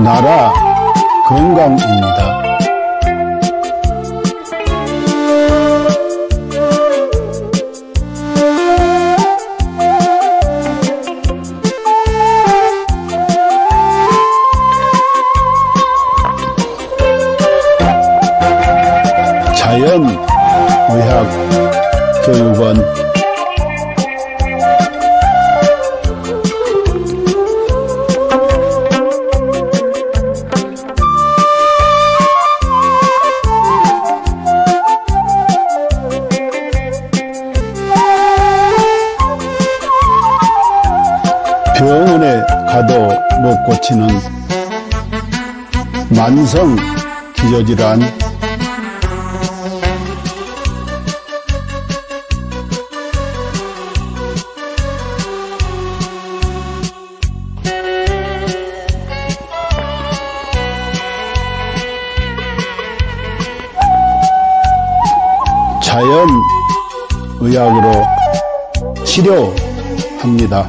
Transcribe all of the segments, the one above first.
나라 건강입니다. 자연의학교육원 병원에 가도 못 고치는 만성 기저질환, 자연의학으로 치료합니다.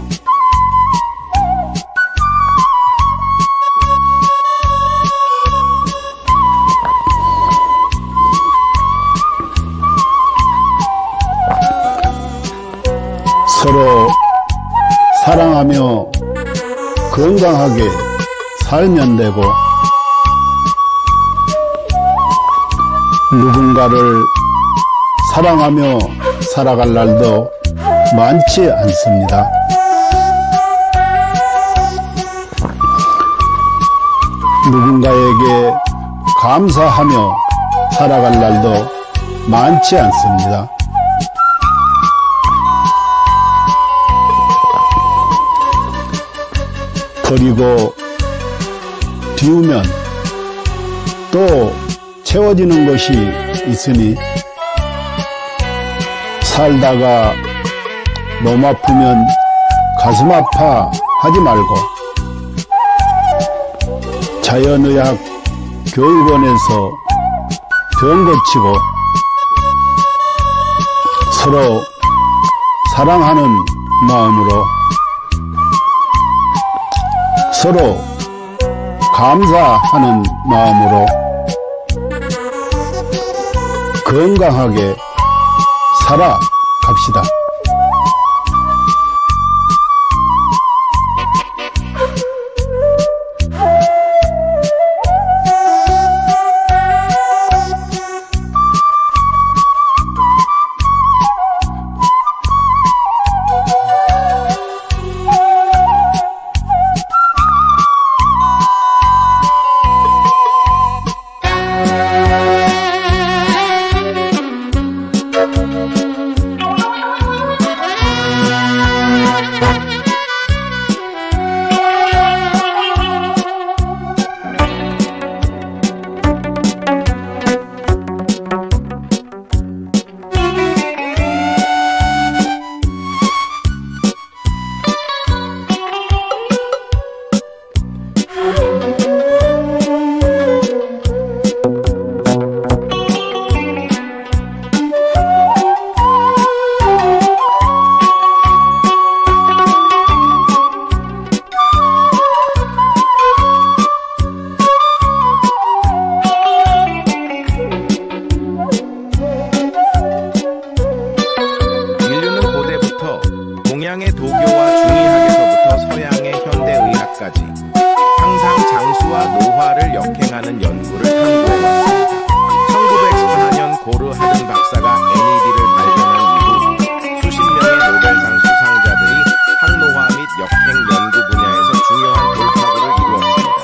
서로 사랑하며 건강하게 살면 되고, 누군가를 사랑하며 살아갈 날도 많지 않습니다. 누군가에게 감사하며 살아갈 날도 많지 않습니다. 버리고 비우면 또 채워지는 것이 있으니, 살다가 몸 아프면 가슴 아파 하지 말고 자연의학 교육원에서 병 고치고 서로 사랑하는 마음으로, 서로 감사하는 마음으로 건강하게 살아갑시다. 동양의 도교와 중의학에서부터 서양의 현대의학까지 항상 장수와 노화를 역행하는 연구를 탐구해왔습니다. 1914년 고르 하든 박사가 NAD를 발견한 이후 수십 명의 노벨상 수상자들이 항노화 및 역행 연구 분야에서 중요한 돌파구를 이루었습니다.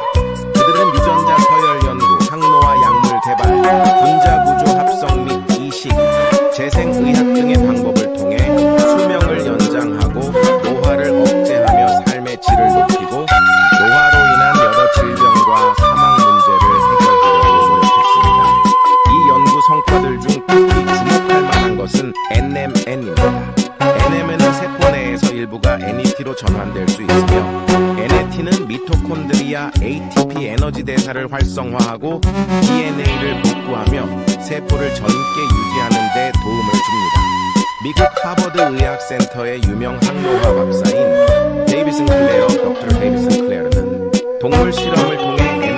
그들은 유전자 서열 연구, 항노화 약물 개발, 분자구조 합성 및 이식, 재생의학 등의 방법을 통해 수명을 연장하고 노화를 억제하며 삶의 질을 높이고 노화로 인한 여러 질병과 사망 문제를 해결하려고 노력했습니다. 이 연구 성과들 중 특히 주목할 만한 것은 NMN입니다. NMN은 세포 내에서 일부가 NET로 전환될 수 있으며, NAT는 미토콘드리아 ATP 에너지 대사를 활성화하고 DNA를 복구하며 세포를 젊게 유지하는 데 도움을 줍니다. 미국 하버드 의학센터의 유명 항노화 박사인 데이비슨 클레어, 덕터 데이비슨 클레어는 동물 실험을 통해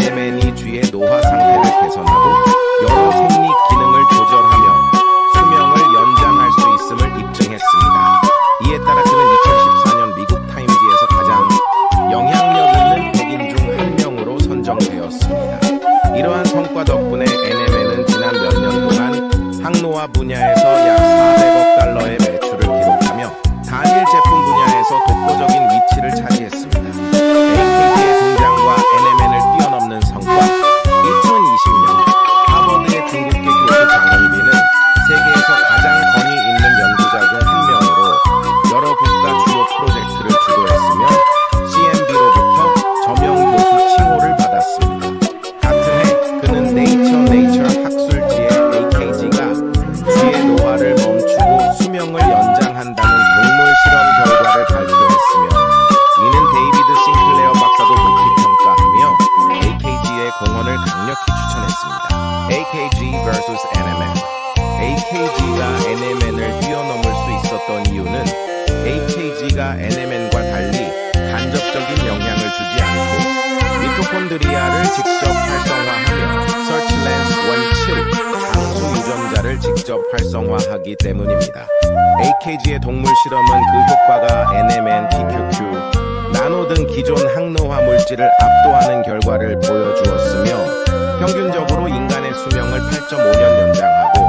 뇌가 NMN과 달리 간접적인 영향을 주지 않고 미토콘드리아를 직접 활성화하며 서치랜스 원칠 장수 유전자를 직접 활성화하기 때문입니다. AKG의 동물 실험은 그 효과가 NMN, PQQ, 나노 등 기존 항노화 물질을 압도하는 결과를 보여주었으며 평균적으로 인간의 수명을 8.5년 연장하고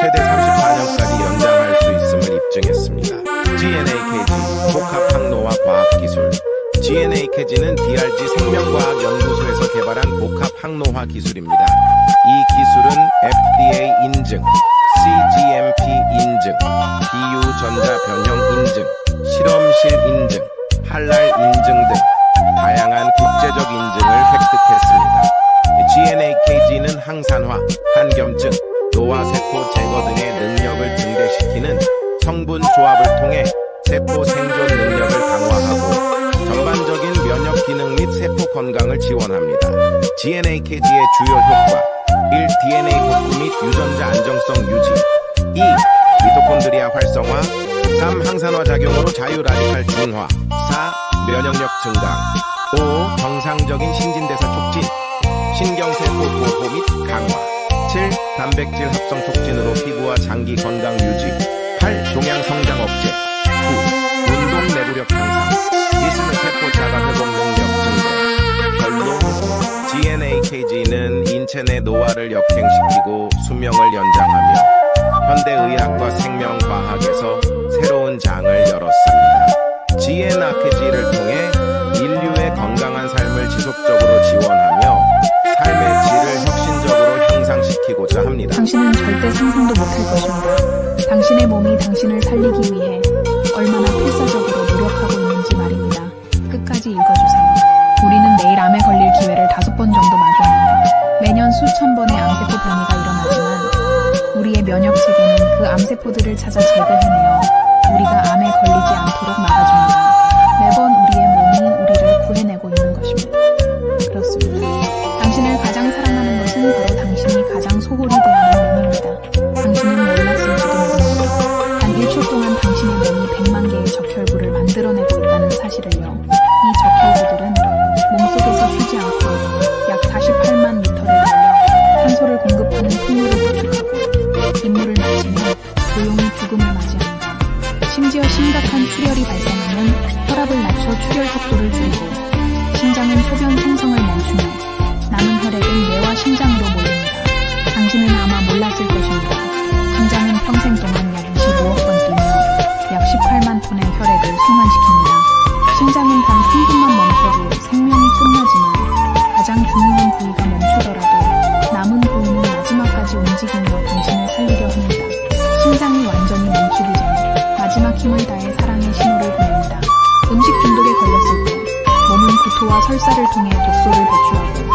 최대 34년까지 연장할 수 있음을 입증했습니다. GNAKG, 복합 항노화 과학기술. GNAKG는 DRG 생명과학 연구소에서 개발한 복합 항노화 기술입니다. 이 기술은 FDA 인증, CGMP 인증, 비유 전자 변형 인증, 실험실 인증, 할랄 인증 등 다양한 국제적 인증을 획득했습니다. GNAKG는 항산화, 한겸증, 노화세포 제거 등의 능력을 증대시키는 성분 조합을 통해 세포 생존 능력을 강화하고 전반적인 면역 기능 및 세포 건강을 지원합니다. GNAKG의 주요 효과 1. DNA 복구 및 유전자 안정성 유지 2. 미토콘드리아 활성화 3. 항산화 작용으로 자유라디칼 중화 4. 면역력 증강 5. 정상적인 신진대사 촉진 신경세포 보호 및 강화 7. 단백질 합성 촉진으로 피부와 장기 건강 유지 8. 종양 성장 억제 9. 운동 내부력 향상 이스는 세포 자가 회복 능력 증대 결론 GNAKG는 인체 내 노화를 역행시키고 수명을 연장하며 현대의학과 생명과학에서 새로운 장을 열었습니다. GNAKG를 통해 인류의 건강한 삶을 지속적으로 지원하며 삶의 질을 혁신적으로 향상시키고자 합니다. 당신은 절대 상상도 못할 것입니다. 당신의 몸이 당신을 살리기 위해 얼마나 필사적으로 노력하고 있는지 말입니다. 끝까지 읽어주세요. 우리는 내일 암에 걸릴 기회를 5번 정도 마주합니다. 매년 수천 번의 암세포 변이가 일어나지만 우리의 면역 체계는 그 암세포들을 찾아 제거해내어 우리가 암에 걸리지 않도록 막아줍니다. 매번 우리의 몸이 우리를 구해내고 있는 것입니다. 그렇습니다. 당신을 가장 사랑하는 것은 바로 당신이 가장 소홀히 대하는 몸입니다. 당신은 몰랐을지도 모릅니다. 단 1초 동안 당신의 몸이 100만 개의 적혈구를 만들어내고 있다는 사실을요. 이 적혈구들은 몸속에서 쉬지 않고 약 48만 리터를 돌려 산소를 공급하는 풍물을 구축하고 임무를 마치면 조용히 죽음을 맞이합니다. 심지어 심각한 출혈이 발생하면 혈압을 낮춰 출혈 속도를 줄이고 심장은 소변 생성을 멈추며 남은 혈액은 뇌와 심장으로 몰립니다. 당신은 아마 몰랐을 것입니다. 심장은 평생 동안 약 25억 번 뛰며 약 18만 톤의 혈액을 순환시킵니다. 심장은 단 3분만 멈춰도 생명이 끝나지만 가장 중요한 부위가 멈추더라도 남은 부위는 마지막까지 움직이며 당신을 살리려 합니다. 심장이 완전히 멈추기 전 마지막 힘을 다해 사랑의 신호를 보냅니다. 음식 중독에 걸렸을 때 몸은 구토와 설사를 통해 독소를 배출하고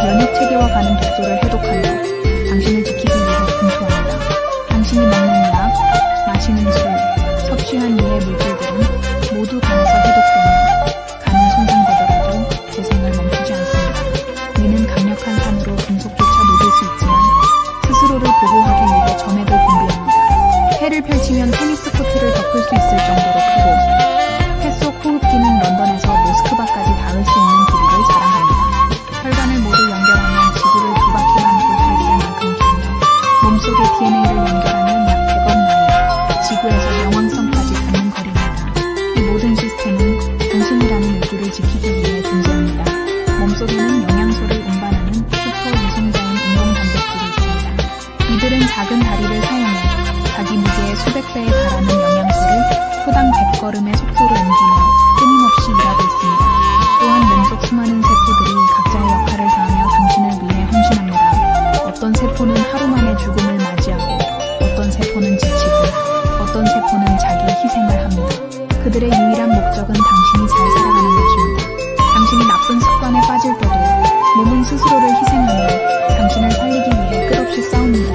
면역 체계와 가는 독소를 해독하며 당신을 지키기 위해 분투합니다. 당신이 먹는 약, 마시는 술, 섭취한 이의 물질들은 모두 간에서 해독되며 간은 손상되더라도 재생을 멈추지 않습니다. 뇌는 강력한 산으로 금속조차 녹일 수 있지만 스스로를 보호하기 위해 점액을 분비합니다. 해를 펼치면 테니스 코트를 덮을 수 있을 정도로 크고 폐속 호흡기는 런던에서 모스크바까지 닿을 수 있는 길이를 자랑합니다. 혈관을 모두 연결하면 지구를 2바퀴 안고 살 만큼 길며 몸속의 DNA를 연결하면 약 100억 마일, 지구에서 명왕성까지 닿는 거리입니다. 이 모든 시스템은 당신이라는 우주를 지키기 위해 존재합니다. 몸속에는 영양소를 운반하는 슈퍼 유성자인 운동 단백질이 있습니다. 이들은 작은 다리를 사용해 자기 무게의 수백 배에 달하는 영양소를 초당 100걸음의 속도로 옮기며 끊임없이 일하고 있습니다. 또한 몸속 수많은 세포들이 각자의 역할을 다하며 당신을 위해 헌신합니다. 어떤 세포는 하루 만에 죽음을 맞이하고 어떤 세포는 지치고 어떤 세포는 자기 희생을 합니다. 그들의 유일한 목적은 당신이 잘 살아가는 것입니다. 당신이 나쁜 습관에 빠질 때도 몸은 스스로를 희생하며 당신을 살리기 위해 끝없이 싸웁니다.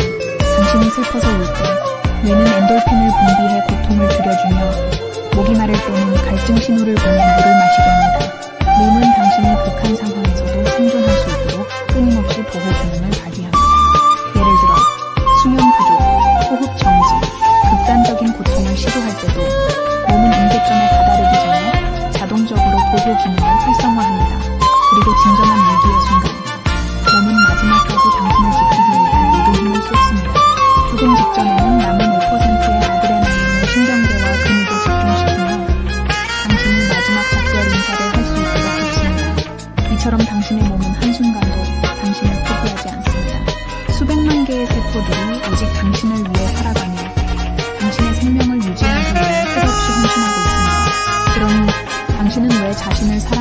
당신이 슬퍼서 울 때 뇌는 엔돌핀을 분비해 고통을 줄여주며 목이 마를 때는 갈증 신호를 보내 물을 마시게 합니다. 몸은 당신이 극한 상황에서도 생존할 수 있도록 끊임없이 보호 기능을 발휘합니다. 예를 들어 수면 부족, 호흡 정지, 극단적인 고통을 시도할 때도 몸은 응급전에 다다르기 식구들이 오직 당신을 위해 살아가며 당신의 생명을 유지하기 위해 끝없이 헌신하고 있습니다. 그러니 당신은 왜 자신을 사랑하는지